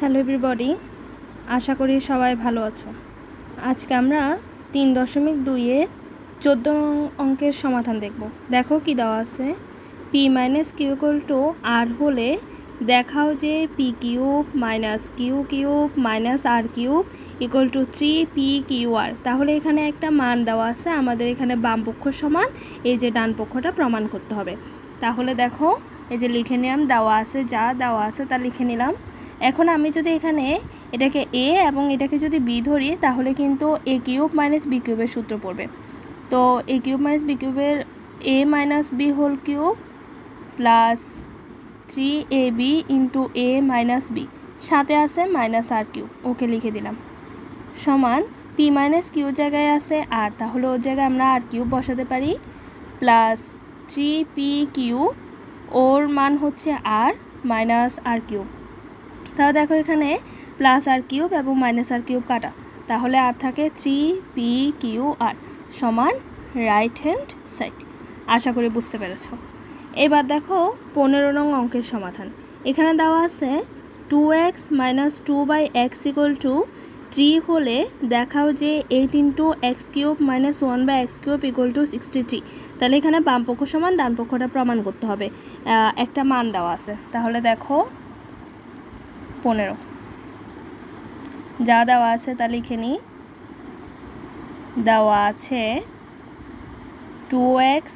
Hello everybody, আশা করি সবাই ভালো আছো। আজকে আমরা 3.2-এর 14 অঙ্কের সমাধান দেখব। দেখো কি দেওয়া আছে, p minus q equal to r হলে দেখাও যে p cube minus q cube minus r cube equal to 3p q r. তাহলে এখানে একটা মান দেওয়া আছে, আমাদের এখানে বাম পক্ষ সমান, এই যে ডান পক্ষটা প্রমাণ করতে হবে। তাহলে দেখো এই যে লিখে নিলাম, দেওয়া আছে যা দেওয়া আছে তা লিখে নিলাম। এখন আমি যদি এখানে এটাকে এ এবং এটাকে যদি বি ধরি, তাহলে কিন্তু এ কিউব মাইনাস বি কিউবের সূত্র পড়বে। তো এ কিউব মাইনাস বি কিউবের a minus b whole cube plus 3ab into a minus b, সাথে আছে মাইনাস আর কিউব, ওকে লিখে দিলাম, সমান পি মাইনাস কিউ জায়গায় আছে আর, তাহলে ওর জায়গায় আমরা আর কিউব বসাতে পারি, প্লাস 3p কিউ, ওর মান হচ্ছে আর, মাইনাস আর কিউব। তাহলে দেখো এখানে প্লাস আর কিউব এবং মাইনাস আর কিউব কাটা, তাহলে আর থাকে 3p কিউ আর সমান রাইট হ্যান্ড সাইড। আশা করি বুঝতে পেরেছ। এবার দেখো 15 নং অঙ্কের সমাধান। এখানে দেওয়া আছে 2x minus 2/x equal to 3 হলে দেখাও যে 8 into x cube minus 1/x cube equal two 63। তাহলে এখানে বাম পক্ষ সমান ডান পক্ষটা প্রমাণ করতে হবে, একটা মান দেওয়া আছে। তাহলে দেখো 15 যা দেওয়া আছে তা লিখে নিই। দেওয়া আছে 2x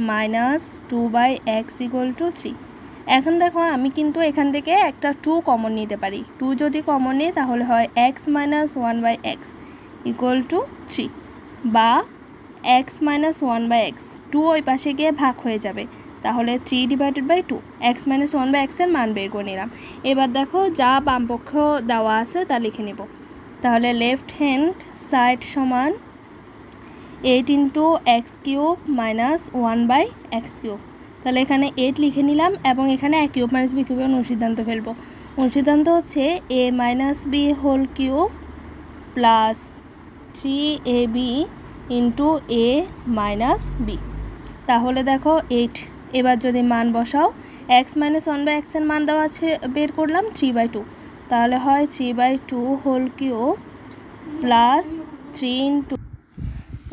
minus 2/x equal to 3। এখন দেখো আমি কিন্তু এখান থেকে একটা 2 কমন নিতে পারি। 2 যদি কমন নিই তাহলে হয় x minus 1/x equal to 3, বা x মাইনাস 1/x, 2 ওই পাশে গিয়ে ভাগ হয়ে যাবে, তাহলে 3/2, x মাইনাস 1/x এর মান বের করে নিলাম। এবার দেখো যা বাম পক্ষ দেওয়া আছে তা লিখে নেব। তাহলে লেফট হ্যান্ড সাইড সমান 8 into x cube minus 1/x cube. তাহলে এখানে 8 লিখে নিলাম এবং এখানে a কিউব মাইনাস বি কিউবের অনুসিদ্ধান্ত ফেলবো। অনুসিদ্ধান্ত হচ্ছে a minus b whole cube plus 3ab into a minus b. তাহলে দেখো 8, এবার যদি মান বসাও, x মাইনাস 1/x এর মান দেওয়া আছে, বের করলাম 3/2, তাহলে হয় 3/2 হোল কিউব প্লাস 3 ইন্টু,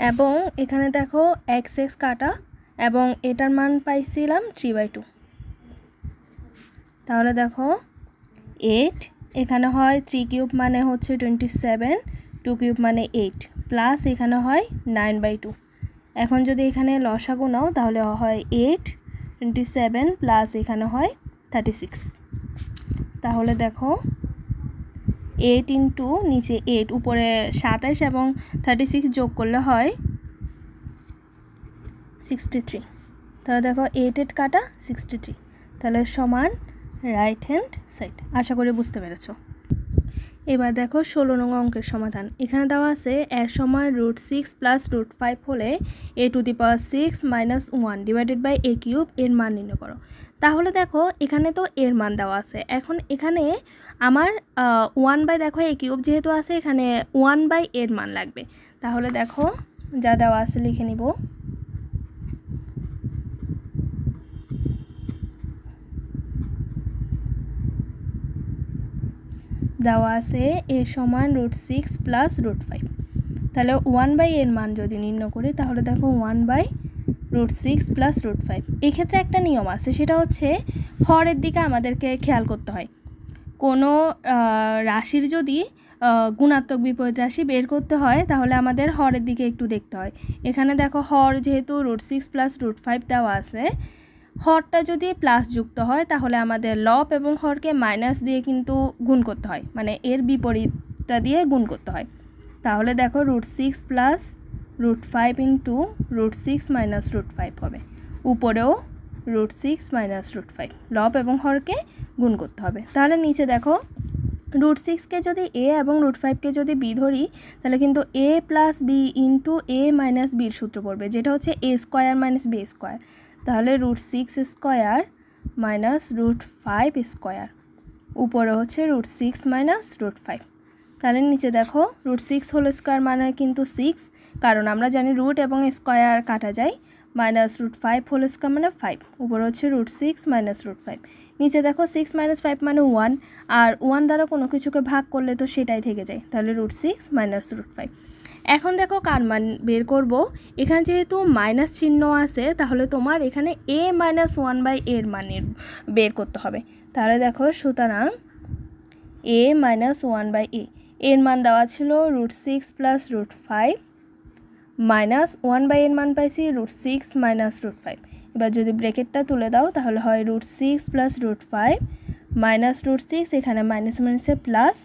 এবং এখানে দেখো x কাটা এবং এটার মান পাইছিলাম 3/2। তাহলে দেখো 8, এখানে হয় 3 কিউব মানে হচ্ছে 27, 2 কিউব মানে 8, প্লাস এখানে হয় 9/2। এখন যদি এখানে লসাগু নাও তাহলে হয় 8, 27 প্লাস এখানে হয় 36। তাহলে দেখো 8 ইন্টু নিচে 8, উপরে 27 এবং 36 যোগ করলে হয় 63। তাহলে দেখো 8 কাটা 63, তাহলে সমান রাইট হ্যান্ড সাইড। আশা করি বুঝতে পেরেছো। এবার দেখো 16 নং অঙ্কের সমাধান। এখানে দেওয়া আছে এর সমান √6 প্লাস √5 হলে a⁶ minus 1 divided by a cube এর মান নির্ণয় করো। তাহলে দেখো এখানে তো এর মান দেওয়া আছে, এখন এখানে আমার 1/, দেখো a কিউব যেহেতু আছে এখানে 1/, এর মান লাগবে। তাহলে দেখো যা দেওয়া আছে লিখে নিব। দেওয়া আছে a সমান √6 প্লাস √5, তাহলে 1/, এর মান যদি নির্ণয় করি তাহলে দেখো 1/√6 প্লাস √5। এক্ষেত্রে একটা নিয়ম আছে, সেটা হচ্ছে হরের দিকে আমাদেরকে খেয়াল করতে হয়। কোনো রাশির যদি গুণাত্মক বিপরীত রাশি বের করতে হয় তাহলে আমাদের হরের দিকে একটু দেখতে হয়। এখানে দেখো হর যেহেতু √6 প্লাস √5 দেওয়া আছে, হরটা যদি প্লাস যুক্ত হয় তাহলে আমাদের লব এবং হরকে মাইনাস দিয়ে কিন্তু গুণ করতে হয়, মানে এর বিপরীতটা দিয়ে গুণ করতে হয়। তাহলে দেখো √6 প্লাস √5 ইন্টু √6 মাইনাস √5 হবে, উপরেও √6 মাইনাস √5, লব এবং হরকে গুণ করতে হবে। তাহলে নিচে দেখো √6কে যদি a এবং √5কে যদি b ধরি তাহলে কিন্তু a plus b into a minus বির সূত্র পড়বে, যেটা হচ্ছে a square minus b square. তাহলে √6 স্কোয়ার মাইনাস √5 স্কোয়ার, উপরে হচ্ছে √6 মাইনাস √5। তাহলে নিচে দেখো √6 হোল স্কোয়ার মানে কিন্তু 6, কারণ আমরা জানি রুট এবং স্কোয়ার কাটা যায়, মাইনাস √5 হোল স্কোয়ার মানে 5, উপরে হচ্ছে √6 মাইনাস √5। নিচে দেখো 6 - 5 মানে 1, আর 1 দ্বারা কোনো কিছুকে ভাগ করলে তো সেটাই থেকে যায়, তাহলে √6 - √5। এখন দেখো কার মান বের করব। এখানে যেহেতু মাইনাস চিহ্ন আছে, তাহলে তোমার এখানে a - 1/a এর মানের বের করতে হবে। তাহলে দেখো, সুতরাং a - 1/a এর মান দেওয়া ছিল √6 + √5 মাইনাস 1/a এর মান পাইছি √6 - √5। এবার যদি ব্র্যাকেটটা তুলে দাও তাহলে হয় √6 + √5 মাইনাস √6, এখানে মাইনাস মাইনাসে প্লাস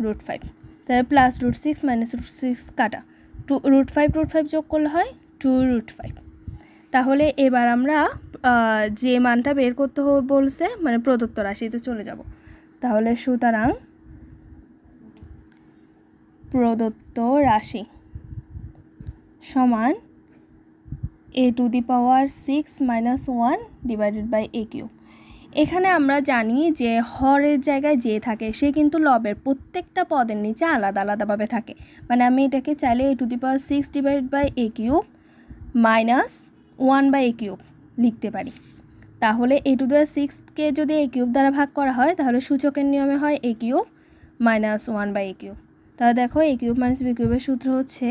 √5, তাহলে প্লাস √6 - √6 কাটা, √5 যোগ করলে হয় 2√5। তাহলে এবার আমরা যে মানটা বের করতে হবে বলছে, মানে প্রদত্ত রাশিতে চলে যাব। তাহলে সুতরাং প্রদত্ত রাশি সমান a⁻6 - 1 / a³। এখানে আমরা জানি যে হরের জায়গায় যে থাকে সে কিন্তু লবের প্রত্যেকটা পদের নিচে আলাদা আলাদাভাবে থাকে। মানে আমি এটাকে চাইলে a⁻6 / a³ মাইনাস 1/a³ লিখতে পারি। তাহলে a⁻6কে যদি a³ দ্বারা ভাগ করা হয় তাহলে সূচকের নিয়মে হয় a³ মাইনাস 1/a³। তাহলে দেখো a³ - b³ এর সূত্র হচ্ছে,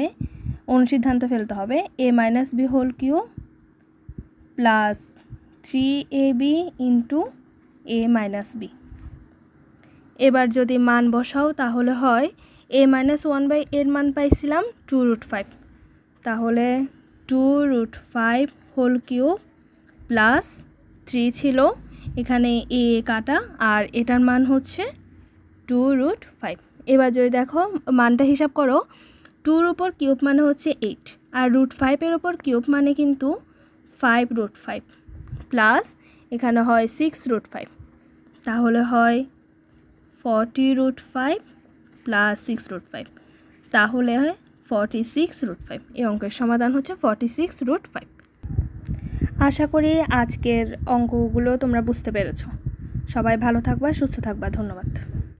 অনুসিদ্ধান্ত ফেলতে হবে, a - b³ plus 3ab into a - b। এবার যদি মান বসাও তাহলে হয় a - 1/a এর মান পাইছিলাম 2√5, তাহলে 2√5³ প্লাস 3 ছিল, এখানে a কাটা, আর এটার মান হচ্ছে 2√5। এবার যদি দেখো মানটা হিসাব করো, 2-র উপর কিউব মানে হচ্ছে 8, আর √5 উপর কিউব মানে কিন্তু 5√5 প্লাস এখানে হয় 6√5, তাহলে হয় 40√5 প্লাস 6√5, তাহলে হয় 46√5। এই অঙ্কের সমাধান হচ্ছে 46√5। আশা করি আজকের অঙ্কগুলো তোমরা বুঝতে পেরেছো। সবাই ভালো থাকবা, সুস্থ থাকবা। ধন্যবাদ।